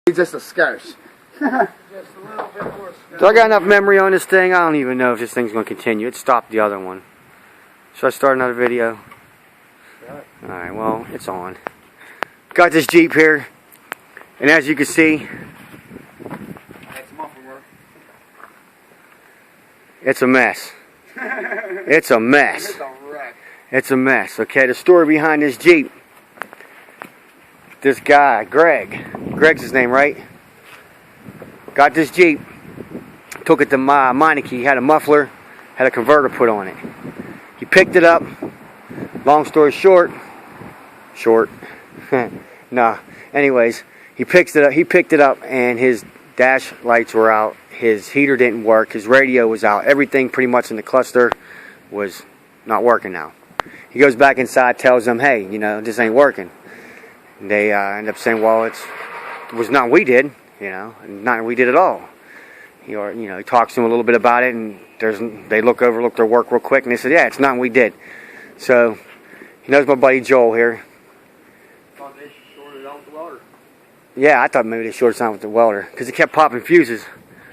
He's just a scarce. Just a little bit more scarce. So I got enough memory on this thing, I don't even know if this thing's going to continue. It stopped the other one. Should I start another video? Alright, well, it's on. Got this Jeep here, and as you can see, it's a mess. It's a mess. It's a mess. Okay, the story behind this Jeep. This guy, Greg's his name, right? Got this Jeep, took it to Meineke. He had a muffler, had a converter put on it. He picked it up. Long story short. Nah. Anyways, he picked it up, and his dash lights were out. His heater didn't work. His radio was out. Everything pretty much in the cluster was not working now. He goes back inside, tells them, hey, you know, this ain't working. And they end up saying, well, it was not we did, you know, not we did at all. He talks to them a little bit about it, and they look their work real quick, and they said, yeah, it's not we did. So he knows my buddy Joel here. Thought they shorted out with the welder. Yeah, I thought maybe they shorted something with the welder, because it kept popping fuses.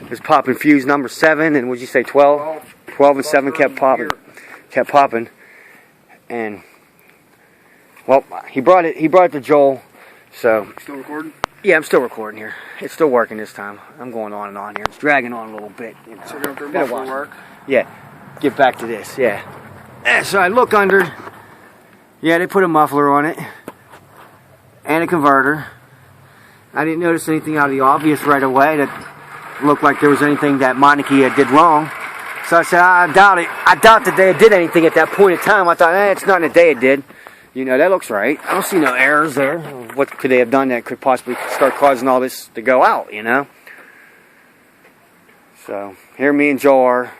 It was popping fuse number 7, and what'd you say, 12? 12 and 7 kept popping. And well, he brought it to Joel. So Still recording? Yeah, I'm still recording here. It's still working this time. I'm going on and on here. It's dragging on a little bit. You know. So you're going through muffler work? Yeah. Get back to this. Yeah. So I look under. Yeah, they put a muffler on it and a converter. I didn't notice anything out of the obvious right away that looked like there was anything that Meineke did wrong. So I said, I doubt it. I doubt that they did anything at that point in time. I thought, it's not in the day it did. You know, that looks right. I don't see no errors there. What could they have done that could possibly start causing all this to go out, you know? So, here me and Joe are.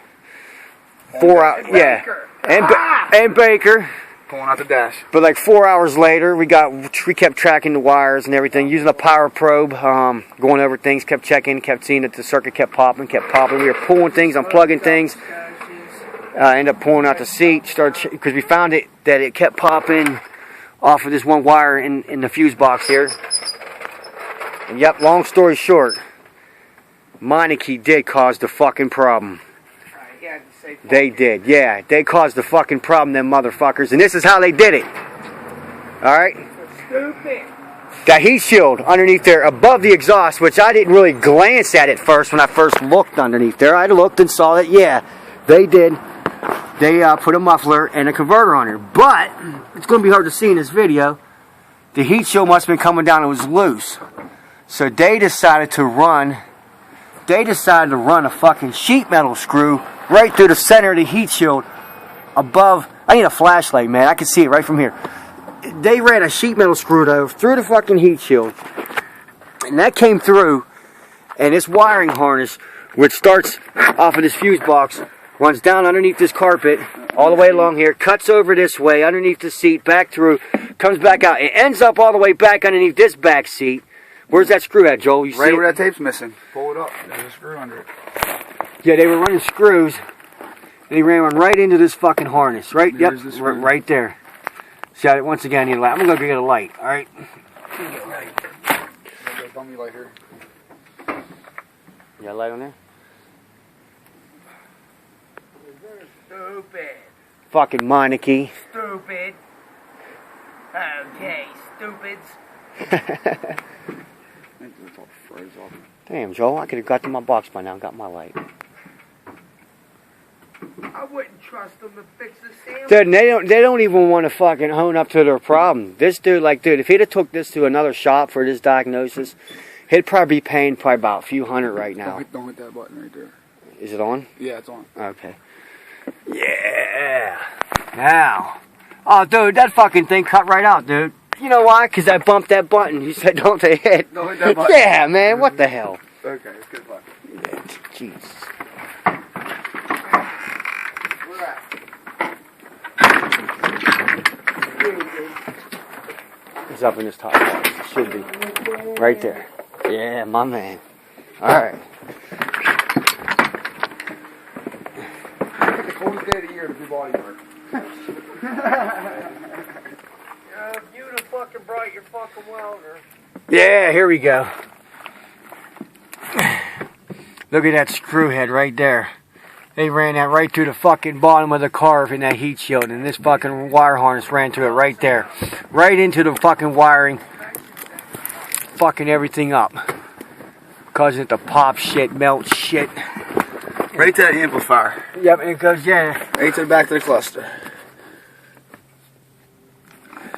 4 hours. Yeah. And Baker. Pulling out the dash. But like 4 hours later, we kept tracking the wires and everything, using a power probe, going over things, kept checking, kept seeing that the circuit kept popping. We were pulling things, unplugging things. Ended up pulling out the seat, because we found that it kept popping off of this one wire in the fuse box here. And yep, long story short, Meineke did cause the fucking problem. They did, yeah. They caused the fucking problem, them motherfuckers. And this is how they did it. Alright? Stupid. That heat shield underneath there, above the exhaust, which I didn't really glance at first when I first looked underneath there. I looked and saw that, yeah, they did. They put a muffler and a converter on here. But, it's going to be hard to see in this video, the heat shield must have been coming down. It was loose. So they decided to run a fucking sheet metal screw right through the center of the heat shield above. I need a flashlight, man. I can see it right from here. They ran a sheet metal screw though through the fucking heat shield. And that came through, and this wiring harness, which starts off of this fuse box, runs down underneath this carpet, all the way along here, cuts over this way, underneath the seat, back through, comes back out. It ends up all the way back underneath this back seat. Where's that screw at, Joel? You see right where that tape's missing. Pull it up. There's a screw under it. Yeah, they were running screws, and he ran one right into this fucking harness. Right? Yep, right there. See, once again, I need a light. I'm going to go get a light, all right? Get a light. Dummy light here. You got a light on there? Stupid. Fucking Meineke. Stupid. Okay, stupids. Damn, Joel, I could have got to my box by now and got my light. I wouldn't trust them to fix the sandwich. Dude, they don't even want to fucking hone up to their problem. This dude, if he'd have took this to another shop for this diagnosis, he'd probably be paying about a few hundred right now. Don't hit that button right there. Is it on? Yeah, it's on. Okay. Yeah. Now. Oh, dude, that fucking thing cut right out, dude. You know why? Because I bumped that button. You said don't they hit. Don't hit that button. Yeah, man. What the hell? Okay, it's good luck. Yeah, Jesus. It's up in this top box. It should be. Right there. Yeah, my man. Alright. It's the coldest day of the year to do body work. If you'd have fucking brought your fucking welder. Yeah, here we go. Look at that screw head right there. They ran that right through the fucking bottom of the car in that heat shield, and this fucking wire harness ran through it right there. Right into the fucking wiring. Fucking everything up. Causing it to pop shit, melt shit. Right to that amplifier. Yep, and it goes, yeah. Right to the back of the cluster.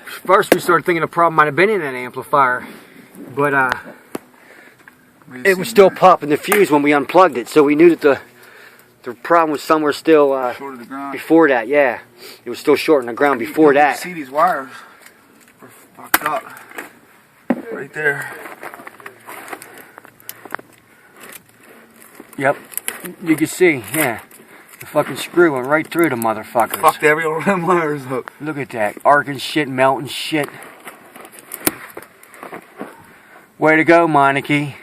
First we started thinking the problem might have been in that amplifier. But it was still popping the fuse when we unplugged it, so we knew that the problem was somewhere still Short of the ground. before that, yeah. It was still short in the ground before that. See, these wires were fucked up. Right there. Yep. You can see, yeah. The fucking screw went right through the motherfuckers. Fucked every one of them wires up. Look at that. Arcing shit, melting shit. Way to go, Meineke.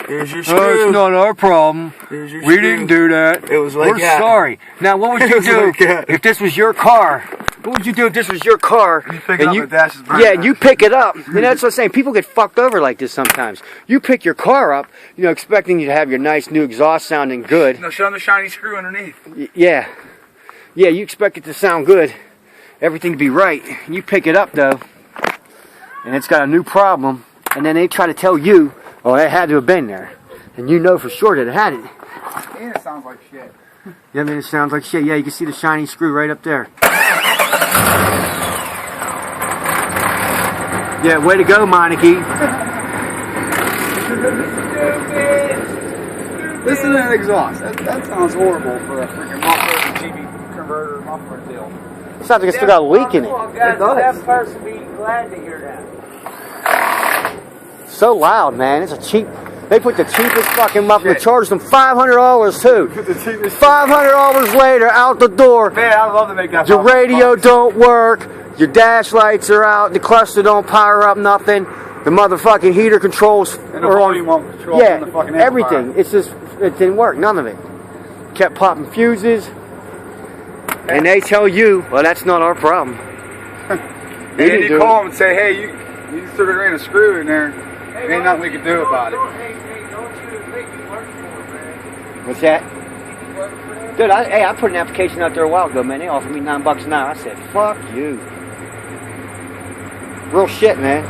Here's your screw. Oh, it's not our problem. Here's your We screw. didn't do that. It was like We're that. sorry. Now, what would It you was do like that. if this was your car? What would you do if this was your car? You pick it up, the dash is burnt. Yeah, you pick it up. And that's what I'm saying. People get fucked over like this sometimes. You pick your car up, you know, expecting you to have your nice new exhaust sounding good. No, show them the shiny screw underneath. Yeah. Yeah, you expect it to sound good. Everything to be right. You pick it up, though, and it's got a new problem. And then they try to tell you, oh, it had to have been there. And you know for sure that it had it. And it sounds like shit. Yeah, I mean, it sounds like shit. Yeah, you can see the shiny screw right up there. Yeah, way to go, Meineke. Listen to that exhaust. That sounds horrible for a freaking muffler and Jeep converter muffler deal. It sounds like it's still got a leak in it. It does. That person be glad to hear that. So loud, man. It's a cheap. They put the cheapest fucking muffler. Charged them $500 too. $500 later, out the door. Man, I'd love to make that. Your radio don't work. Your dash lights are out. The cluster don't power up. Nothing. The motherfucking heater controls And the volume won't control yeah, from the fucking everything. amplifier. It's just it didn't work. None of it. Kept popping fuses. And they tell you, well, that's not our problem. And then you call them and say, hey, you sort of ran a screw in there. There ain't nothing we can do about it. Hey, don't you think you work for it, man? What's that? You work for them? Dude, I put an application out there a while ago, man. They offered me $9 an hour. I said, fuck you. Real shit, man.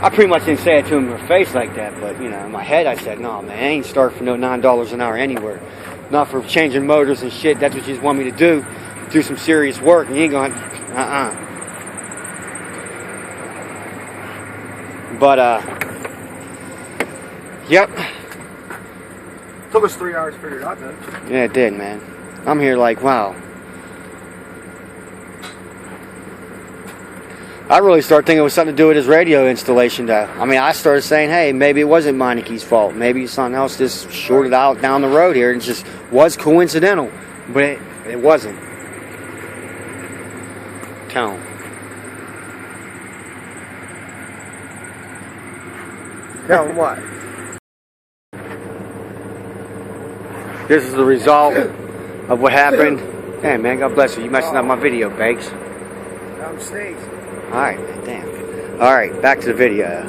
I pretty much didn't say it to him in their face like that, but, you know, in my head I said, no, man, I ain't starting for no $9 an hour anywhere. Not for changing motors and shit. That's what you just want me to do. Do some serious work, and you ain't going, But, yep. Took us 3 hours to figure it out, though. Yeah, it did, man. I'm here like, wow. I really started thinking it was something to do with his radio installation, though. I mean, I started saying, hey, maybe it wasn't Meineke's fault. Maybe something else just shorted out down the road here and just was coincidental. But it wasn't. Tell him. Tell them what? This is the result of what happened. Hey, man, God bless you. You messing up my video, Bakes. I'm safe. Alright, damn. Alright, back to the video.